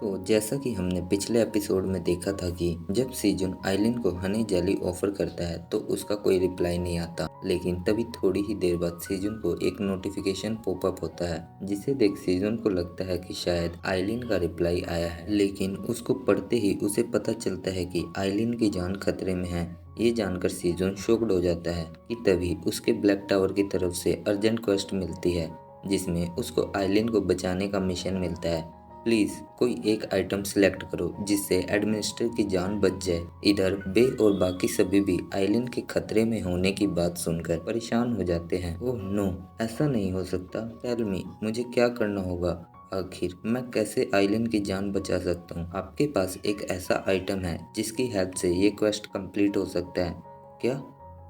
तो जैसा कि हमने पिछले एपिसोड में देखा था कि जब सीजन आइलिन को हनी जेली ऑफर करता है तो उसका कोई रिप्लाई नहीं आता, लेकिन तभी थोड़ी ही देर बाद सीजन को एक नोटिफिकेशन पॉपअप होता है जिसे देख सीजन को लगता है कि शायद आइलिन का रिप्लाई आया है। लेकिन उसको पढ़ते ही उसे पता चलता है कि आइलिन की जान खतरे में है। ये जानकर सीजन शॉक्ड हो जाता है कि तभी उसके ब्लैक टावर की तरफ से अर्जेंट क्वेस्ट मिलती है जिसमें उसको आइलिन को बचाने का मिशन मिलता है। प्लीज कोई एक आइटम सिलेक्ट करो जिससे एडमिनिस्टर की जान बच जाए। इधर बे और बाकी सभी भी आइलिन के खतरे में होने की बात सुनकर परेशान हो जाते हैं। ओह नो, ऐसा नहीं हो सकता। टेल मी, मुझे क्या करना होगा? आखिर मैं कैसे आइलिन की जान बचा सकता हूँ? आपके पास एक ऐसा आइटम है जिसकी हेल्प से ये क्वेस्ट कंप्लीट हो सकता है क्या?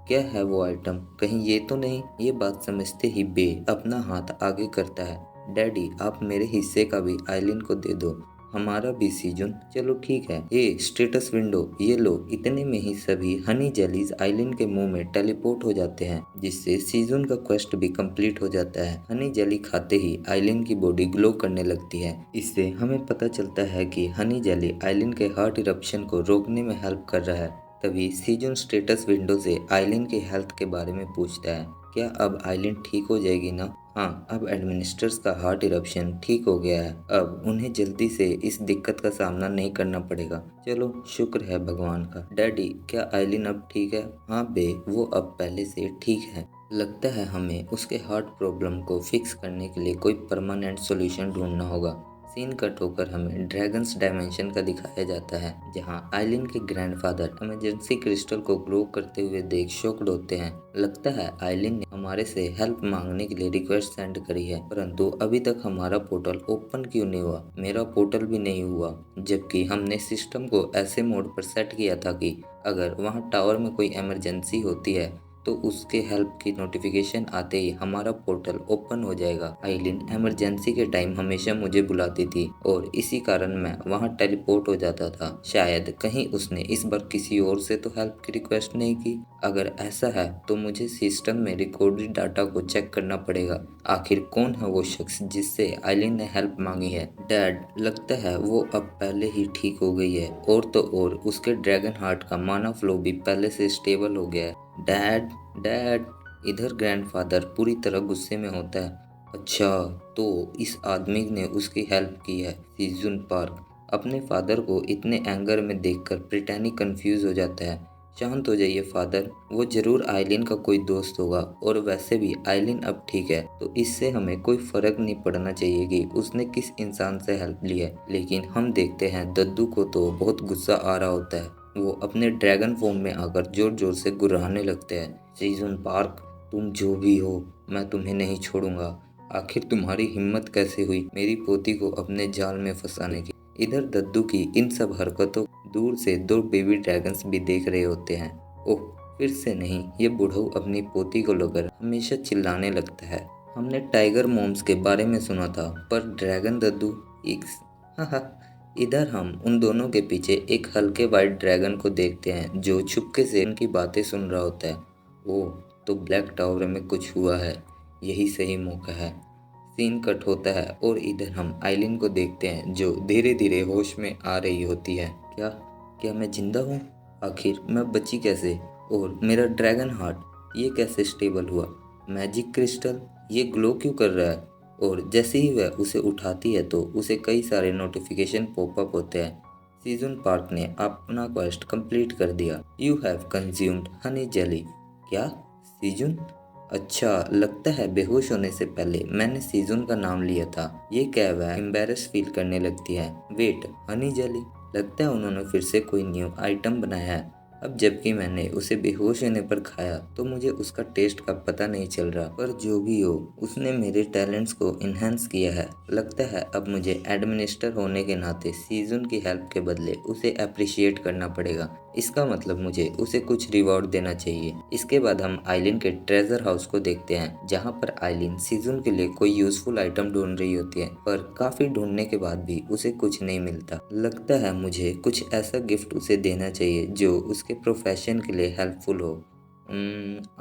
क्या है वो आइटम? कहीं ये तो नहीं? ये बात समझते ही बे अपना हाथ आगे करता है। डैडी, आप मेरे हिस्से का भी आइलिन को दे दो, हमारा भी सीजन। चलो ठीक है। ये स्टेटस विंडो ये लो। इतने में ही सभी हनी जेलीज आइलिन के मुंह में टेलीपोर्ट हो जाते हैं जिससे सीजन का क्वेस्ट भी कंप्लीट हो जाता है। हनी जेली खाते ही आइलिन की बॉडी ग्लो करने लगती है। इससे हमें पता चलता है कि हनी जेली आइलिन के हार्ट इरप्शन को रोकने में हेल्प कर रहा है। तभी सीजन स्टेटस विंडो से आइलिन की हेल्थ के बारे में पूछता है। क्या अब आइलिन ठीक हो जाएगी ना? हाँ, अब एडमिनिस्ट्रेटर्स का हार्ट इरप्शन ठीक हो गया है। अब उन्हें जल्दी से इस दिक्कत का सामना नहीं करना पड़ेगा। चलो शुक्र है भगवान का। डैडी, क्या आइलिन अब ठीक है? हाँ बे, वो अब पहले से ठीक है। लगता है हमें उसके हार्ट प्रॉब्लम को फिक्स करने के लिए कोई परमानेंट सॉल्यूशन ढूंढना होगा। सीन कट होकर हमें ड्रैगन्स डायमेंशन का दिखाया जाता है जहां आइलिन के ग्रैंडफादर इमरजेंसी क्रिस्टल को ग्रो करते हुए देख शॉक्ड होते हैं। लगता है आइलिन ने हमारे से हेल्प मांगने के लिए रिक्वेस्ट सेंड करी है, परंतु अभी तक हमारा पोर्टल ओपन क्यों नहीं हुआ? मेरा पोर्टल भी नहीं हुआ, जबकि हमने सिस्टम को ऐसे मोड पर सेट किया था कि अगर वहां टावर में कोई इमरजेंसी होती है तो उसके हेल्प की नोटिफिकेशन आते ही हमारा पोर्टल ओपन हो जाएगा। आइलिन इमरजेंसी के टाइम हमेशा मुझे बुलाती थी और इसी कारण मैं वहां टेलीपोर्ट हो जाता था। शायद कहीं उसने इस बार किसी और से तो हेल्प की रिक्वेस्ट नहीं की। अगर ऐसा है तो मुझे सिस्टम में रिकॉर्डेड डाटा को चेक करना पड़ेगा। आखिर कौन है वो शख्स जिससे आइलिन ने हेल्प मांगी है? डैड, लगता है वो अब पहले ही ठीक हो गई है, और तो और उसके ड्रैगन हार्ट का माना फ्लो भी पहले से स्टेबल हो गया है। डैड, डैड, इधर ग्रैंडफादर पूरी तरह गुस्से में होता है। अच्छा, तो इस आदमी ने उसकी हेल्प की है। सीजन पार्क अपने फादर को इतने एंगर में देखकर प्रिटैनी कंफ्यूज हो जाता है। शांत हो जाइए फादर, वो जरूर आइलिन का कोई दोस्त होगा, और वैसे भी आइलिन अब ठीक है तो इससे हमें कोई फर्क नहीं पड़ना चाहिए कि उसने किस इंसान से हेल्प ली है। लेकिन हम देखते हैं दद्दू को तो बहुत गुस्सा आ रहा होता है। वो अपने ड्रैगन फॉर्म में आकर जोर जोर से गुर्राने लगते हैं। सीजन पार्क, तुम जो भी हो, मैं तुम्हें नहीं छोड़ूंगा। आखिर तुम्हारी हिम्मत कैसे हुई मेरी पोती को अपने जाल में फंसाने की? इधर दद्दू की इन सब हरकतों दूर से दो बेबी ड्रैगन्स भी देख रहे होते हैं। ओह, फिर से नहीं, ये बुढ़ऊ अपनी पोती को लेकर हमेशा चिल्लाने लगता है। हमने टाइगर मॉम्स के बारे में सुना था, पर ड्रैगन दद्दू इक्स। इधर हम उन दोनों के पीछे एक हल्के वाइट ड्रैगन को देखते हैं जो छुपके से उनकी बातें सुन रहा होता है। ओह, तो ब्लैक टावर में कुछ हुआ है, यही सही मौका है। सीन कट होता है और इधर हम आइलिन को देखते हैं जो धीरे धीरे होश में आ रही होती है। क्या क्या मैं जिंदा हूँ? आखिर मैं बची कैसे? और मेरा ड्रैगन हार्ट ये कैसे स्टेबल हुआ? मैजिक क्रिस्टल ये ग्लो क्यों कर रहा है? और जैसे ही वह उसे उठाती है तो उसे कई सारे नोटिफिकेशन पॉपअप होते हैं। सीजन पार्क ने अपना क्वेस्ट कंप्लीट कर दिया। You have consumed Honey jelly. क्या? सीजन? अच्छा, लगता है बेहोश होने से पहले मैंने सीजन का नाम लिया था। ये क्या? वह एम्बेरस फील करने लगती है। Wait, honey jelly? लगता है उन्होंने फिर से कोई न्यू आइटम बनाया है। अब जबकि मैंने उसे बेहोश होने पर खाया तो मुझे उसका टेस्ट का पता नहीं चल रहा, पर जो भी हो उसने मेरे टैलेंट्स को इन्हेंस किया है। लगता है अब मुझे एडमिनिस्टर होने के नाते सीजन की हेल्प के बदले उसे अप्रिशिएट करना पड़ेगा। इसका मतलब मुझे उसे कुछ रिवॉर्ड देना चाहिए। इसके बाद हम आइलिन के ट्रेजर हाउस को देखते हैं जहाँ पर आइलिन सीजन के लिए कोई यूजफुल आइटम ढूंढ रही होती है, पर काफी ढूंढने के बाद भी उसे कुछ नहीं मिलता। लगता है मुझे कुछ ऐसा गिफ्ट उसे देना चाहिए जो उसके प्रोफेशन के लिए हेल्पफुल हो।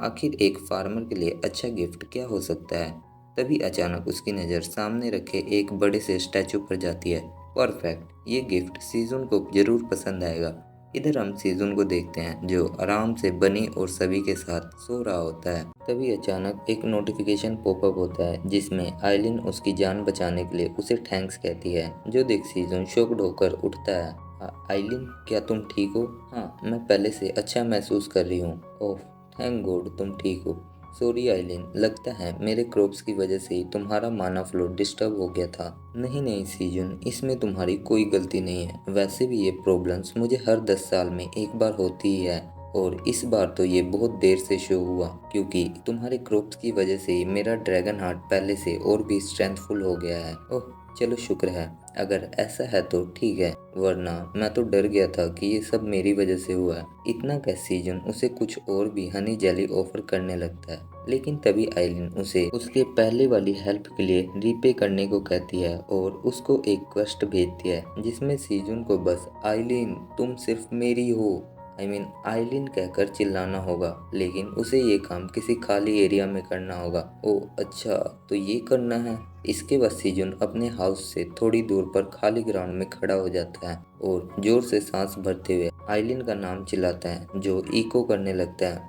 आखिर एक फार्मर के लिए अच्छा गिफ्ट क्या हो सकता है? तभी अचानक उसकी नज़र सामने रखे एक बड़े से स्टैचू पर जाती है। परफेक्ट, ये गिफ्ट सीजुन को जरूर पसंद आएगा। इधर हम सीजुन को देखते हैं जो आराम से बनी और सभी के साथ सो रहा होता है। तभी अचानक एक नोटिफिकेशन पॉपअप होता है जिसमें आइलिन उसकी जान बचाने के लिए उसे थैंक्स कहती है। जो देख सीजुन शॉक्ड होकर उठता है। आइलिन, क्या तुम ठीक हो? हाँ, मैं पहले से अच्छा महसूस कर रही हूँ। ओह, थैंक गॉड तुम ठीक हो। सॉरी आइलिन, लगता है मेरे क्रॉप्स की वजह से ही तुम्हारा माना फ्लो डिस्टर्ब हो गया था। नहीं नहीं सीजन, इसमें तुम्हारी कोई गलती नहीं है। वैसे भी ये प्रॉब्लम्स मुझे हर 10 साल में एक बार होती ही है, और इस बार तो ये बहुत देर से शो हुआ क्योंकि तुम्हारे क्रॉप्स की वजह से ही मेरा ड्रैगन हार्ट पहले से और भी स्ट्रेंथफुल हो गया है। ओह चलो शुक्र है, अगर ऐसा है तो ठीक है, वरना मैं तो डर गया था कि ये सब मेरी वजह से हुआ है। इतना कह सीजन उसे कुछ और भी हनी जेली ऑफर करने लगता है, लेकिन तभी आइलिन उसे उसके पहले वाली हेल्प के लिए रीपे करने को कहती है और उसको एक क्वेस्ट भेजती है जिसमें सीजन को बस आइलिन तुम सिर्फ मेरी हो, आइलिन कहकर चिल्लाना होगा, लेकिन उसे ये काम किसी खाली एरिया में करना होगा। ओ अच्छा, तो ये करना है। इसके बाद सीजन अपने हाउस से थोड़ी दूर पर खाली ग्राउंड में खड़ा हो जाता है और जोर से सांस भरते हुए आइलिन का नाम चिल्लाता है जो इको करने लगता है।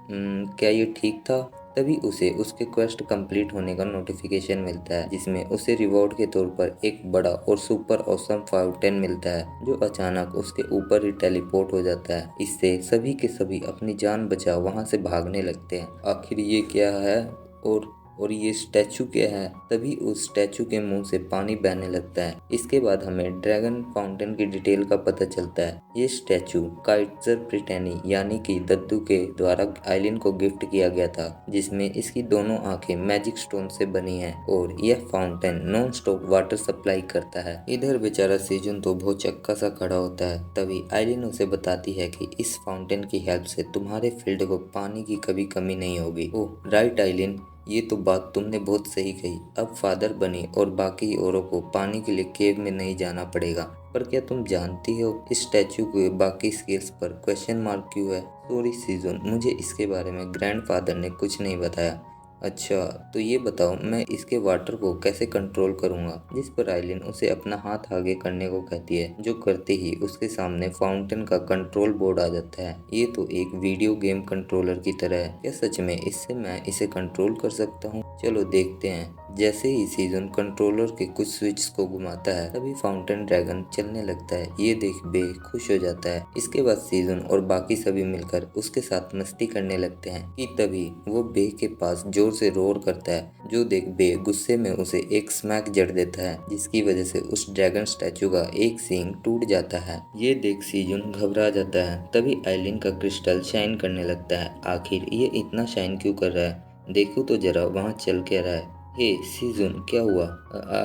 क्या ये ठीक था? तभी उसे उसके क्वेस्ट कंप्लीट होने का नोटिफिकेशन मिलता है जिसमें उसे रिवॉर्ड के तौर पर एक बड़ा और सुपर ऑसम फाउंटेन मिलता है जो अचानक उसके ऊपर ही टेलीपोर्ट हो जाता है। इससे सभी के सभी अपनी जान बचा वहां से भागने लगते हैं। आखिर ये क्या है और ये स्टैचू क्या है? तभी उस स्टैचू के मुंह से पानी बहने लगता है। इसके बाद हमें ड्रैगन फाउंटेन की डिटेल का पता चलता है। ये स्टैचू काइट्जर ब्रिटेनी यानी कि दद्दू के द्वारा आइलिन को गिफ्ट किया गया था, जिसमें इसकी दोनों आंखें मैजिक स्टोन से बनी हैं और यह fountain non stop water supply करता है। इधर बेचारा सीजन तो बहुत चक्का सा खड़ा होता है। तभी आइलिन उसे बताती है कि इस फाउंटेन की हेल्प से तुम्हारे फील्ड को पानी की कभी कमी नहीं होगी। ओह राइट आइलिन, ये तो बात तुमने बहुत सही कही। अब फादर बनी और बाकी औरों को पानी के लिए केव में नहीं जाना पड़ेगा। पर क्या तुम जानती हो इस स्टैचू के बाकी स्किल्स पर क्वेश्चन मार्क क्यों है? सॉरी सीजन, मुझे इसके बारे में ग्रैंडफादर ने कुछ नहीं बताया। अच्छा, तो ये बताओ मैं इसके वाटर को कैसे कंट्रोल करूँगा? जिस पर आइलिन उसे अपना हाथ आगे करने को कहती है, जो करते ही उसके सामने फाउंटेन का कंट्रोल बोर्ड आ जाता है। ये तो एक वीडियो गेम कंट्रोलर की तरह है। क्या सच में इससे मैं इसे कंट्रोल कर सकता हूँ? चलो देखते हैं। जैसे ही सीजन कंट्रोलर के कुछ स्विच को घुमाता है तभी फाउंटेन ड्रैगन चलने लगता है। ये देख बे खुश हो जाता है। इसके बाद सीजन और बाकी सभी मिलकर उसके साथ मस्ती करने लगते हैं कि तभी वो बे के पास जोर से रोर करता है। जो देख बे गुस्से में उसे एक स्मैक जड़ देता है जिसकी वजह से उस ड्रैगन स्टैचू का एक सींग टूट जाता है। ये देख सीजन घबरा जाता है। तभी आइलिन का क्रिस्टल शाइन करने लगता है। आखिर ये इतना शाइन क्यों कर रहा है? देखो तो जरा वहाँ चल क्या रहा है। हे सीजन, क्या हुआ?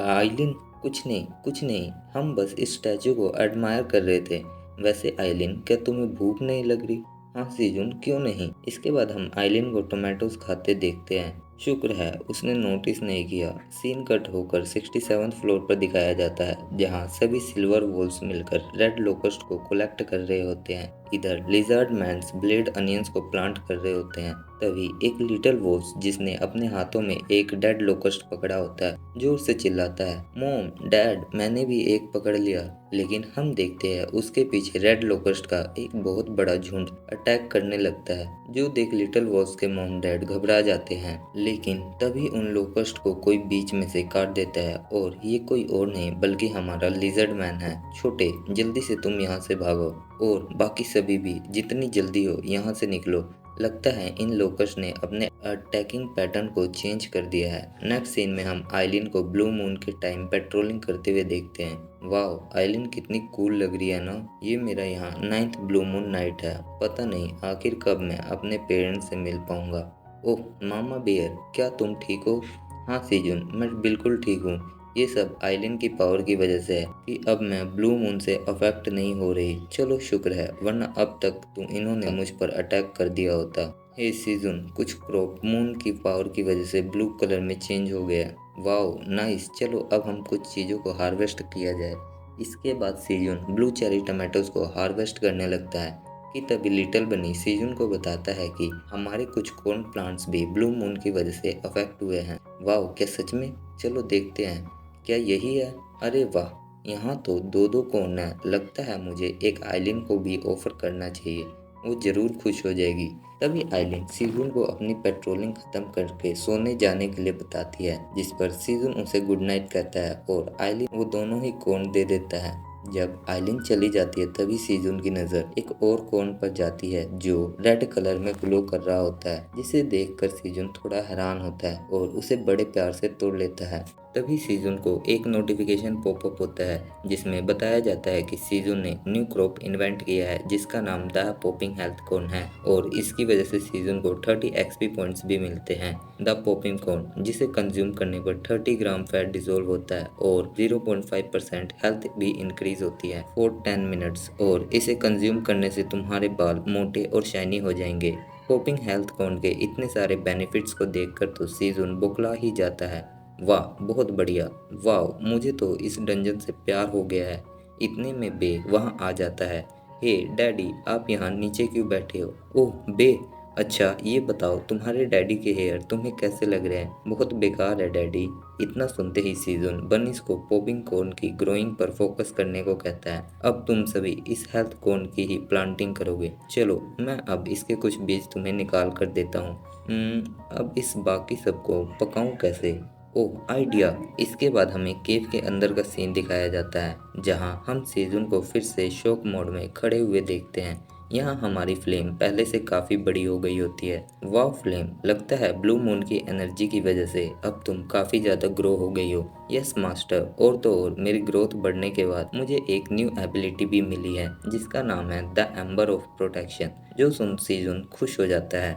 आइलिन, कुछ नहीं कुछ नहीं, हम बस इस स्टैचू को एडमायर कर रहे थे। वैसे आइलिन, क्या तुम्हें भूख नहीं लग रही? हाँ सीजन, क्यों नहीं। इसके बाद हम आइलिन को टोमेटोज खाते देखते हैं। शुक्र है उसने नोटिस नहीं किया। सीन कट होकर 67th फ्लोर पर दिखाया जाता है जहाँ सभी सिल्वर वोल्स मिलकर रेड लोकस्ट को कलेक्ट कर रहे होते हैं। इधर लिजर्ड मैन्स ब्लेड अनियंस को प्लांट कर रहे होते हैं। तभी एक लिटिल वोल्स जिसने अपने हाथों में एक डेड लोकस्ट पकड़ा होता है जोर से चिल्लाता है, मॉम डैड मैंने भी एक पकड़ लिया। लेकिन हम देखते हैं उसके पीछे रेड लोकस्ट का एक बहुत बड़ा झुंड अटैक करने लगता है। जो देख लिटिल वॉल्स के मॉम डैड घबरा जाते हैं, लेकिन तभी उन लोकस्ट को कोई बीच में से काट देता है और ये कोई और नहीं बल्कि हमारा लिजर्ड मैन है। छोटे, जल्दी से तुम यहाँ से भागो और बाकी सभी भी जितनी जल्दी हो यहाँ से निकलो। लगता है इन लोकस्ट ने अपने अटैकिंग पैटर्न को चेंज कर दिया है। नेक्स्ट सीन में हम आइलिन को ब्लू मून के टाइम पेट्रोलिंग करते हुए देखते हैं। वाह आइलिन कितनी कूल लग रही है ना। ये मेरा यहाँ 9th ब्लू मून नाइट है। पता नहीं आखिर कब मैं अपने पेरेंट्स से मिल पाऊंगा। ओह मामा बियर, क्या तुम ठीक हो? हाँ सीजन, मैं बिल्कुल ठीक हूँ। ये सब आइलिन की पावर की वजह से है कि अब मैं ब्लू मून से अफेक्ट नहीं हो रही। चलो शुक्र है, वरना अब तक तो इन्होंने मुझ पर अटैक कर दिया होता। हे सीजन, कुछ क्रॉप मून की पावर की वजह से ब्लू कलर में चेंज हो गया। वाओ नाइस, चलो अब हम कुछ चीज़ों को हार्वेस्ट किया जाए। इसके बाद सीजन ब्लू चेरी टमाटोज को हार्वेस्ट करने लगता है कि तभी लिटिल बनी सीजन को बताता है कि हमारे कुछ कॉर्न प्लांट्स भी ब्लू मून की वजह से अफेक्ट हुए हैं। वाह क्या सच में? चलो देखते हैं क्या यही है। अरे वाह, यहाँ तो दो दो कौन है, लगता है मुझे एक आइलिन को भी ऑफर करना चाहिए, वो जरूर खुश हो जाएगी। तभी आइलिन सीजुन को अपनी पेट्रोलिंग खत्म करके सोने जाने के लिए बताती है, जिस पर सीजुन उसे गुड नाइट कहता है और आइलिन वो दोनों ही कौन दे देता है। जब आइलिन चली जाती है तभी सीजुन की नज़र एक और कौन पर जाती है जो रेड कलर में ग्लो कर रहा होता है, जिसे देखकर सीजुन थोड़ा हैरान होता है और उसे बड़े प्यार से तोड़ लेता है। तभी सीजुन को एक नोटिफिकेशन पॉपअप होता है जिसमें बताया जाता है कि सीजुन ने न्यू क्रॉप इन्वेंट किया है जिसका नाम द पॉपिंग हेल्थ कॉर्न है और इसकी वजह से सीजुन को 30 एक्सपी पॉइंट्स भी मिलते हैं। द पॉपिंग कॉर्न जिसे कंज्यूम करने पर 30 ग्राम फैट डिजोल्व होता है और 0.5% हेल्थ भी इंक्रीज होती है फॉर 10 मिनट्स और इसे कंज्यूम करने से तुम्हारे बाल मोटे और शाइनी हो जाएंगे। पॉपिंग हेल्थ कॉर्न के इतने सारे बेनिफिट्स को देखकर तो सीजुन बौखला ही जाता है। वाह बहुत बढ़िया, वाह मुझे तो इस डंजन से प्यार हो गया है। इतने में बे वहाँ आ जाता है। हे डैडी, आप यहाँ नीचे क्यों बैठे हो? ओह बे, अच्छा ये बताओ तुम्हारे डैडी के हेयर तुम्हें कैसे लग रहे हैं? बहुत बेकार है डैडी। इतना सुनते ही सीजन बनीज को पॉपिंग कॉर्न की ग्रोइंग पर फोकस करने को कहता है। अब तुम सभी इस हेल्थ कॉर्न की ही प्लांटिंग करोगे। चलो मैं अब इसके कुछ बीज तुम्हें निकाल कर देता हूँ। अब इस बाकी सबको पकाऊं कैसे? ओह आइडिया। इसके बाद हमें केव के अंदर का सीन दिखाया जाता है जहां हम सीजुन को फिर से शॉक मोड में खड़े हुए देखते हैं। यहाँ हमारी फ्लेम पहले से काफ़ी बड़ी हो गई होती है। वाह फ्लेम, लगता है ब्लू मून की एनर्जी की वजह से अब तुम काफ़ी ज़्यादा ग्रो हो गई हो। यस मास्टर, और तो और मेरी ग्रोथ बढ़ने के बाद मुझे एक न्यू एबिलिटी भी मिली है जिसका नाम है द एम्बर ऑफ प्रोटेक्शन, जो सुन सीजुन खुश हो जाता है।